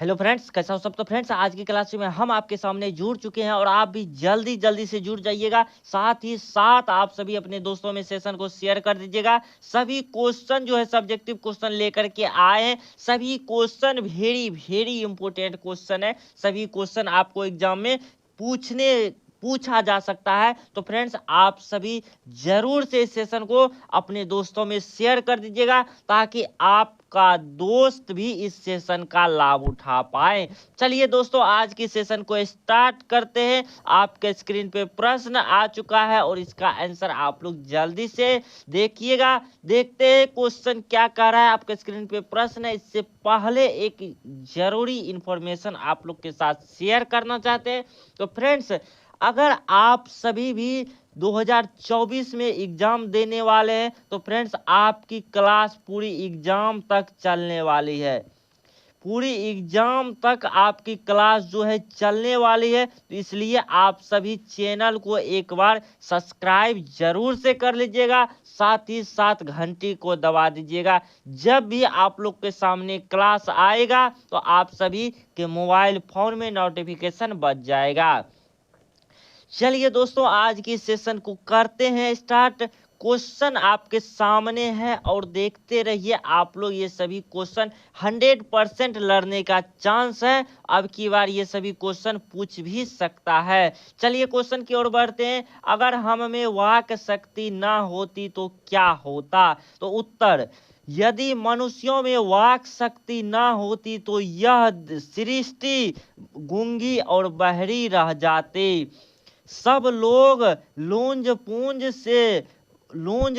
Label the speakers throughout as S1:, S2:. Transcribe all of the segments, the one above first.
S1: Hello friends, कैसा हो सब। तो फ्रेंड्स, आज की क्लास में हम आपके सामने जुड़ चुके हैं और आप भी जल्दी जल्दी से जुड़ जाइएगा। साथ ही साथ आप सभी अपने दोस्तों में सेशन को शेयर कर दीजिएगा। सभी क्वेश्चन जो है सब्जेक्टिव क्वेश्चन लेकर के आए हैं। सभी question very very important question है। सभी क्वेश्चन आपको एग्जाम में पूछा जा सकता है। तो फ्रेंड्स, आप सभी जरूर से इस सेशन को अपने दोस्तों में शेयर कर दीजिएगा ताकि आपका दोस्त भी इस सेशन का लाभ उठा पाए। चलिए दोस्तों, आज की सेशन को स्टार्ट करते हैं। आपके स्क्रीन पे प्रश्न आ चुका है और इसका आंसर आप लोग जल्दी से देखिएगा। देखते हैं क्वेश्चन क्या कह रहा है। आपके स्क्रीन पे प्रश्न है। इससे पहले एक जरूरी इंफॉर्मेशन आप लोग के साथ शेयर करना चाहते हैं। तो फ्रेंड्स, अगर आप सभी भी 2024 में एग्जाम देने वाले हैं तो फ्रेंड्स, आपकी क्लास पूरी एग्जाम तक चलने वाली है। पूरी एग्जाम तक आपकी क्लास जो है चलने वाली है। तो इसलिए आप सभी चैनल को एक बार सब्सक्राइब जरूर से कर लीजिएगा। साथ ही साथ घंटी को दबा दीजिएगा। जब भी आप लोग के सामने क्लास आएगा तो आप सभी के मोबाइल फोन में नोटिफिकेशन बज जाएगा। चलिए दोस्तों, आज की सेशन को करते हैं स्टार्ट। क्वेश्चन आपके सामने है और देखते रहिए आप लोग। ये सभी क्वेश्चन 100% लड़ने का चांस है। अब की बार ये सभी क्वेश्चन पूछ भी सकता है। चलिए क्वेश्चन की ओर बढ़ते हैं। अगर हम में वाक शक्ति ना होती तो क्या होता। तो उत्तर, यदि मनुष्यों में वाक शक्ति ना होती तो यह सृष्टि गूंगी और बहरी रह जाती। सब लोग लूंज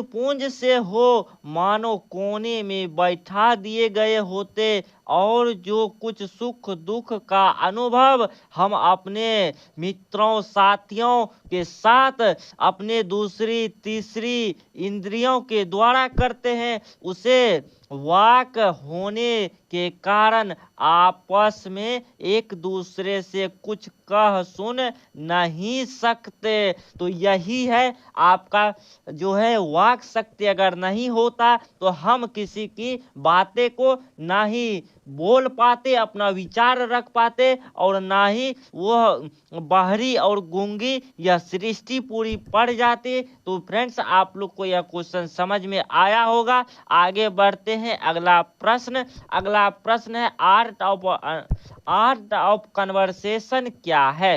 S1: पूंज से हो मानो कोने में बैठा दिए गए होते और जो कुछ सुख दुख का अनुभव हम अपने मित्रों साथियों के साथ अपने दूसरी तीसरी इंद्रियों के द्वारा करते हैं, उसे वाक होने के कारण आपस में एक दूसरे से कुछ कह सुन नहीं सकते। तो यही है आपका जो है वाक शक्ति अगर नहीं होता तो हम किसी की बातें को नहीं बोल पाते, अपना विचार रख पाते और ना ही वह बहरी और गूंगी यह सृष्टि पूरी पड़ जाती। तो फ्रेंड्स, आप लोग को यह क्वेश्चन समझ में आया होगा। आगे बढ़ते हैं। अगला प्रश्न है आर्ट ऑफ कन्वर्सेशन क्या है।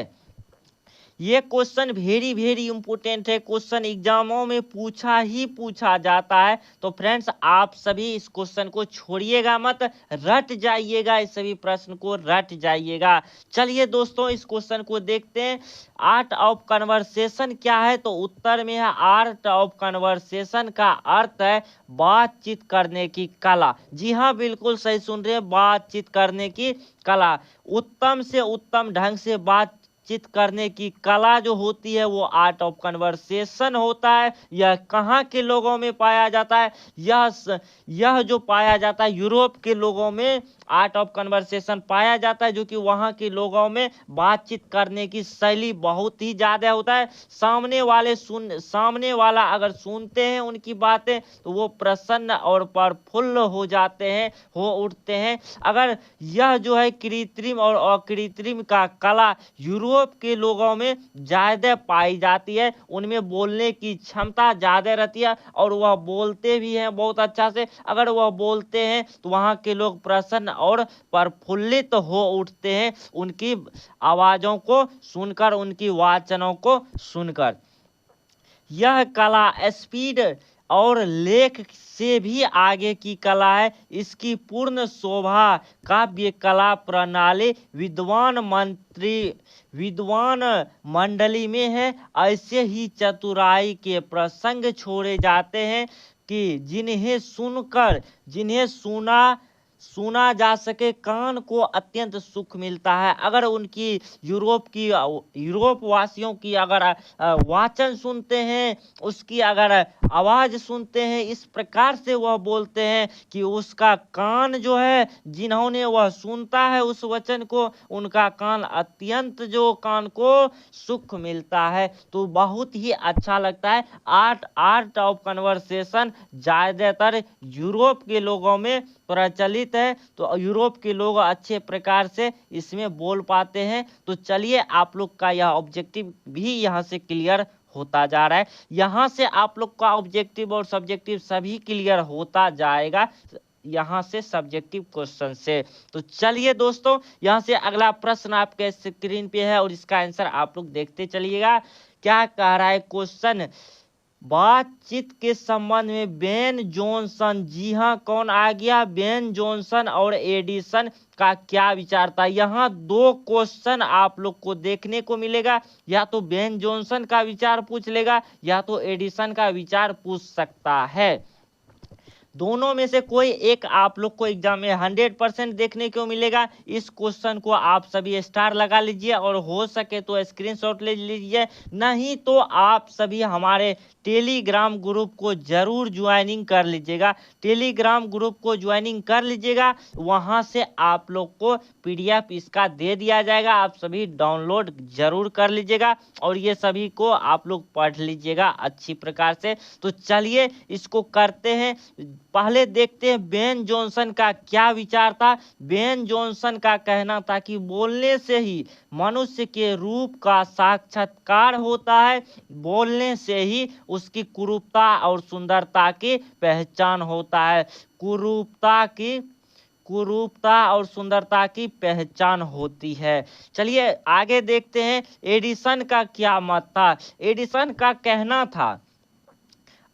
S1: ये क्वेश्चन वेरी वेरी इंपॉर्टेंट है। क्वेश्चन एग्जामों में पूछा जाता है। तो फ्रेंड्स, आप सभी इस क्वेश्चन को छोड़िएगा मत, रट जाइएगा। इस सभी प्रश्न को रट जाइएगा। चलिए दोस्तों, इस क्वेश्चन को देखते हैं। आर्ट ऑफ कन्वर्सेशन क्या है। तो उत्तर में है आर्ट ऑफ कन्वर्सेशन का अर्थ है बातचीत करने की कला। जी हाँ, बिल्कुल सही सुन रहे हैं, बातचीत करने की कला। उत्तम से उत्तम ढंग से बातचीत करने की कला जो होती है वो आर्ट ऑफ कन्वर्सेशन होता है। यह कहाँ के लोगों में पाया जाता है। यह जो पाया जाता है यूरोप के लोगों में आर्ट ऑफ कन्वर्सेशन पाया जाता है, जो कि वहाँ के लोगों में बातचीत करने की शैली बहुत ही ज़्यादा होता है। सामने वाला अगर सुनते हैं उनकी बातें तो वो प्रसन्न और प्रफुल्ल हो जाते हैं, हो उठते हैं। अगर यह जो है कृत्रिम और अकृत्रिम का कला यूरोप के लोगों में ज़्यादा पाई जाती है। उनमें बोलने की क्षमता ज़्यादा रहती है और वह बोलते भी हैं बहुत अच्छा से। अगर वह बोलते हैं तो वहाँ के लोग प्रसन्न और प्रफुल्लित हो उठते हैं उनकी आवाज़ों को सुनकर, उनकी वाचनों को सुनकर। यह कला स्पीड और लेख से भी आगे की कला है। इसकी पूर्ण शोभा काव्य कला प्रणाली विद्वान मंडली में है। ऐसे ही चतुराई के प्रसंग छोड़े जाते हैं कि जिन्हें सुना जा सके, कान को अत्यंत सुख मिलता है। अगर उनकी यूरोप वासियों की अगर वाचन सुनते हैं, उसकी अगर आवाज़ सुनते हैं, इस प्रकार से वह बोलते हैं कि उसका कान जो है, जिन्होंने वह सुनता है उस वचन को, उनका कान अत्यंत जो कान को सुख मिलता है। तो बहुत ही अच्छा लगता है। आर्ट ऑफ कन्वर्सेशन ज़्यादातर यूरोप के लोगों में प्रचलित बातचीत है तो यूरोप के लोग अच्छे प्रकार से इसमें बोल पाते हैं। तो चलिए आप लोग का यह ऑब्जेक्टिव भी यहाँ से क्लियर होता जा रहा है। यहाँ से आप लोग का ऑब्जेक्टिव और सब्जेक्टिव सभी क्लियर होता जाएगा यहाँ से सब्जेक्टिव क्वेश्चन से। तो चलिए दोस्तों यहाँ से अगला प्रश्न आपके स्क्रीन पे है और इसका आंसर आप लोग देखते चलिएगा। क्या कह रहा है क्वेश्चन, बातचीत के संबंध में बेन जॉनसन, जी हाँ कौन आ गया, बेन जॉनसन और एडिसन का क्या विचार था। यहाँ दो क्वेश्चन आप लोग को देखने को मिलेगा, या तो बेन जॉनसन का विचार पूछ लेगा या तो एडिसन का विचार पूछ सकता है। दोनों में से कोई एक आप लोग को एग्जाम में 100% देखने को मिलेगा। इस क्वेश्चन को आप सभी स्टार लगा लीजिए और हो सके तो स्क्रीनशॉट ले लीजिए, नहीं तो आप सभी हमारे टेलीग्राम ग्रुप को जरूर ज्वाइनिंग कर लीजिएगा। टेलीग्राम ग्रुप को ज्वाइनिंग कर लीजिएगा, वहां से आप लोग को PDF इसका दे दिया जाएगा, आप सभी डाउनलोड जरूर कर लीजिएगा और ये सभी को आप लोग पढ़ लीजिएगा अच्छी प्रकार से। तो चलिए इसको करते हैं। पहले देखते हैं बेन जॉनसन का क्या विचार था। बेन जॉनसन का कहना था कि बोलने से ही मनुष्य के रूप का साक्षात्कार होता है, बोलने से ही उसकी कुरूपता और सुंदरता की पहचान होता है, कुरूपता और सुंदरता की पहचान होती है। चलिए आगे देखते हैं एडिसन का क्या मत था। एडिसन का कहना था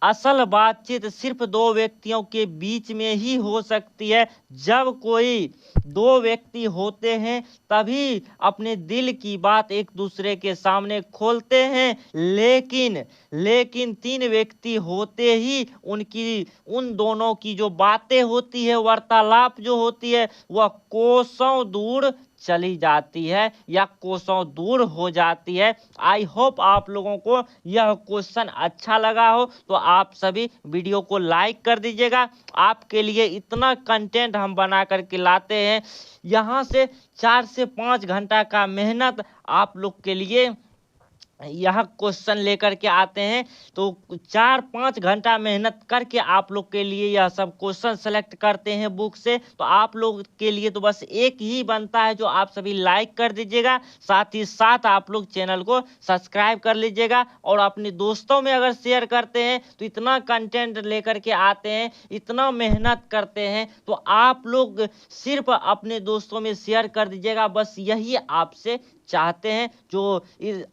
S1: असल बातचीत सिर्फ दो व्यक्तियों के बीच में ही हो सकती है। जब कोई दो व्यक्ति होते हैं तभी अपने दिल की बात एक दूसरे के सामने खोलते हैं, लेकिन तीन व्यक्ति होते ही उन दोनों की जो बातें होती है, वार्तालाप जो होती है, वह कोसों दूर चली जाती है या कोसों दूर हो जाती है। आई होप आप लोगों को यह क्वेश्चन अच्छा लगा हो, तो आप सभी वीडियो को लाइक कर दीजिएगा। आपके लिए इतना कंटेंट हम बना करके लाते हैं, यहाँ से 4 से 5 घंटा का मेहनत आप लोग के लिए यह क्वेश्चन लेकर के आते हैं। तो 4-5 घंटा मेहनत करके आप लोग के लिए यह सब क्वेश्चन सेलेक्ट करते हैं बुक से। तो आप लोग के लिए तो बस एक ही बनता है, जो आप सभी लाइक कर दीजिएगा, साथ ही साथ आप लोग चैनल को सब्सक्राइब कर लीजिएगा और अपने दोस्तों में अगर शेयर करते हैं तो इतना कंटेंट लेकर के आते हैं, इतना मेहनत करते हैं, तो आप लोग सिर्फ अपने दोस्तों में शेयर कर दीजिएगा। बस यही आपसे चाहते हैं, जो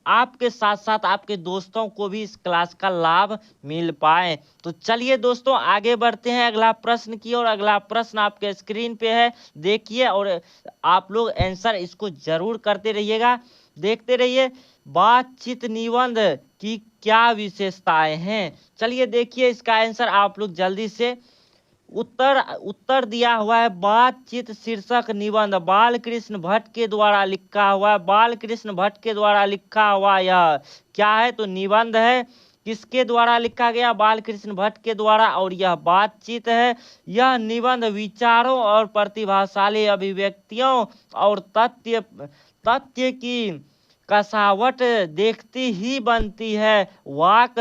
S1: आपके साथ साथ आपके दोस्तों को भी इस क्लास का लाभ मिल पाए। तो चलिए दोस्तों आगे बढ़ते हैं अगला प्रश्न की ओर। अगला प्रश्न आपके स्क्रीन पे है, देखिए और आप लोग आंसर इसको जरूर करते रहिएगा, देखते रहिए। बातचीत निबंध की क्या विशेषताएं हैं। चलिए देखिए इसका आंसर आप लोग जल्दी से। उत्तर दिया हुआ है बातचीत शीर्षक निबंध बालकृष्ण भट्ट के द्वारा लिखा हुआ है। बालकृष्ण भट्ट के द्वारा लिखा हुआ यह क्या है, तो निबंध है। किसके द्वारा लिखा गया, बालकृष्ण भट्ट के द्वारा, और यह बातचीत है। यह निबंध विचारों और प्रतिभाशाली अभिव्यक्तियों और तथ्य की कसावट देखती ही बनती है। वाक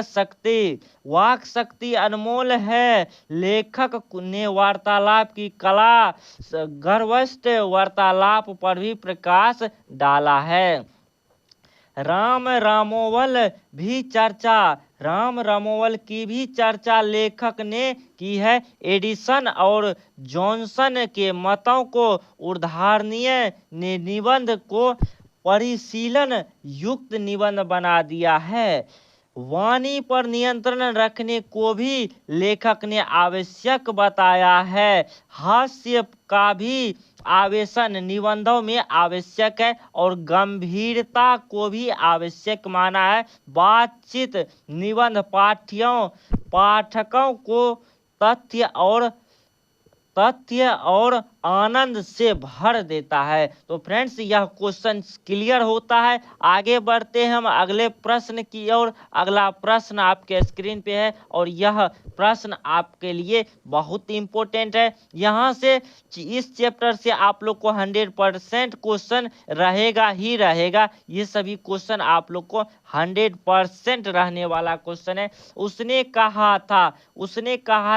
S1: शक्ति अनमोल है। लेखक ने वार्तालाप की कला, गर्वस्थ वार्तालाप पर भी प्रकाश डाला है। राम रामोवल की भी चर्चा लेखक ने की है। एडिसन और जॉनसन के मतों को उदाहरणीय ने निबंध को परिशीलन युक्त निबंध बना दिया है। वाणी पर नियंत्रण रखने को भी लेखक ने आवश्यक बताया है। हास्य का भी आवेशन निबंधों में आवश्यक है और गंभीरता को भी आवश्यक माना है। बातचीत निबंध पाठकों को तथ्य और आनंद से भर देता है। तो फ्रेंड्स यह क्वेश्चन क्लियर होता है। आगे बढ़ते हैं हम अगले प्रश्न की ओर। अगला प्रश्न आपके स्क्रीन पे है और यह प्रश्न आपके लिए बहुत इंपॉर्टेंट है। यहाँ से इस चैप्टर से आप लोग को 100% क्वेश्चन रहेगा ही रहेगा। ये सभी क्वेश्चन आप लोग को 100% रहने वाला क्वेश्चन है। उसने कहा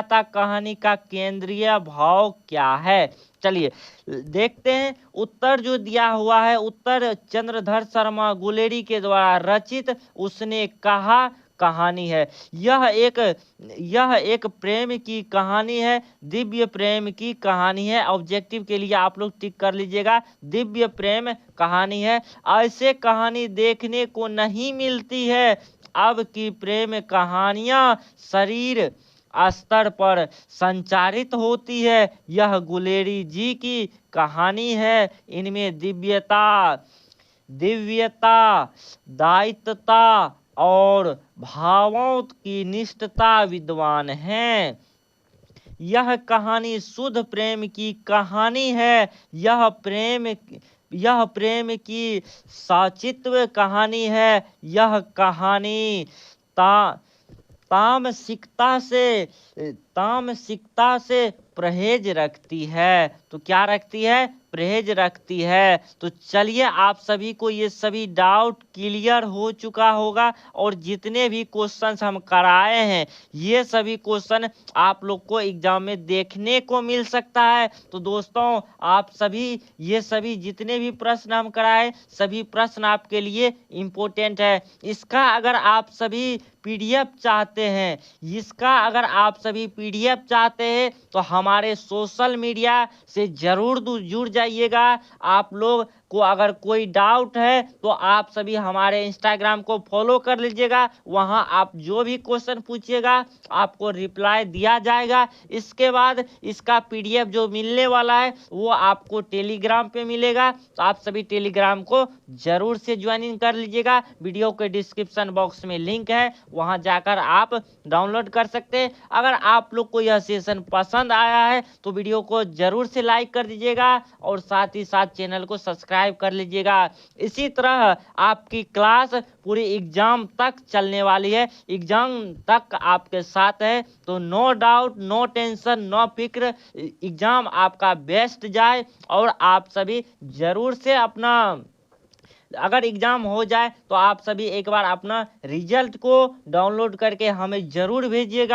S1: था कहानी का केंद्रीय भाव भाव क्या है। चलिए देखते हैं। उत्तर जो दिया हुआ है, उत्तर चंद्रधर शर्मा गुलेरी के द्वारा रचित उसने कहा कहानी है। यह एक प्रेम की कहानी है, दिव्य प्रेम की कहानी है। ऑब्जेक्टिव के लिए आप लोग टिक कर लीजिएगा, दिव्य प्रेम कहानी है। ऐसे कहानी देखने को नहीं मिलती है। अब की प्रेम कहानियां शरीर स्तर पर संचारित होती है। यह गुलेरी जी की कहानी है। इनमें दिव्यता, दायित्वता और भावों की निष्ठता विद्वान है। यह कहानी शुद्ध प्रेम की कहानी है। यह प्रेम की साचित्व कहानी है। यह कहानी ता तामसिकता से परहेज रखती है। तो क्या रखती है? परहेज रखती है। तो चलिए आप सभी को ये सभी डाउट क्लियर हो चुका होगा, और जितने भी क्वेश्चंस हम कराए हैं ये सभी क्वेश्चन आप लोग को एग्जाम में देखने को मिल सकता है। तो दोस्तों आप सभी ये सभी जितने भी प्रश्न हम कराए, सभी प्रश्न आपके लिए इम्पोर्टेंट है। इसका अगर आप सभी पीडीएफ चाहते हैं, तो हमारे सोशल मीडिया से जरूर जुड़ जाइएगा। आप लोग को अगर कोई डाउट है तो आप सभी हमारे इंस्टाग्राम को फॉलो कर लीजिएगा। वहां आप जो भी क्वेश्चन पूछिएगा आपको रिप्लाई दिया जाएगा। इसके बाद इसका पीडीएफ जो मिलने वाला है वो आपको टेलीग्राम पे मिलेगा। तो आप सभी टेलीग्राम को जरूर से ज्वाइन कर लीजिएगा। वीडियो के डिस्क्रिप्शन बॉक्स में लिंक है, वहां जाकर आप डाउनलोड कर सकते हैं। अगर आप लोग को यह सेशन पसंद आया है तो वीडियो को जरूर से लाइक कर दीजिएगा, और साथ ही साथ चैनल को सब्सक्राइब कर लीजिएगा। इसी तरह आपकी क्लास पूरी एग्जाम तक चलने वाली है, एग्जाम तक आपके साथ है। तो no doubt, no tension, no फिक्र, एग्जाम आपका बेस्ट जाए। और आप सभी जरूर से अपना, अगर एग्जाम हो जाए तो आप सभी एक बार अपना रिजल्ट को डाउनलोड करके हमें जरूर भेजिएगा।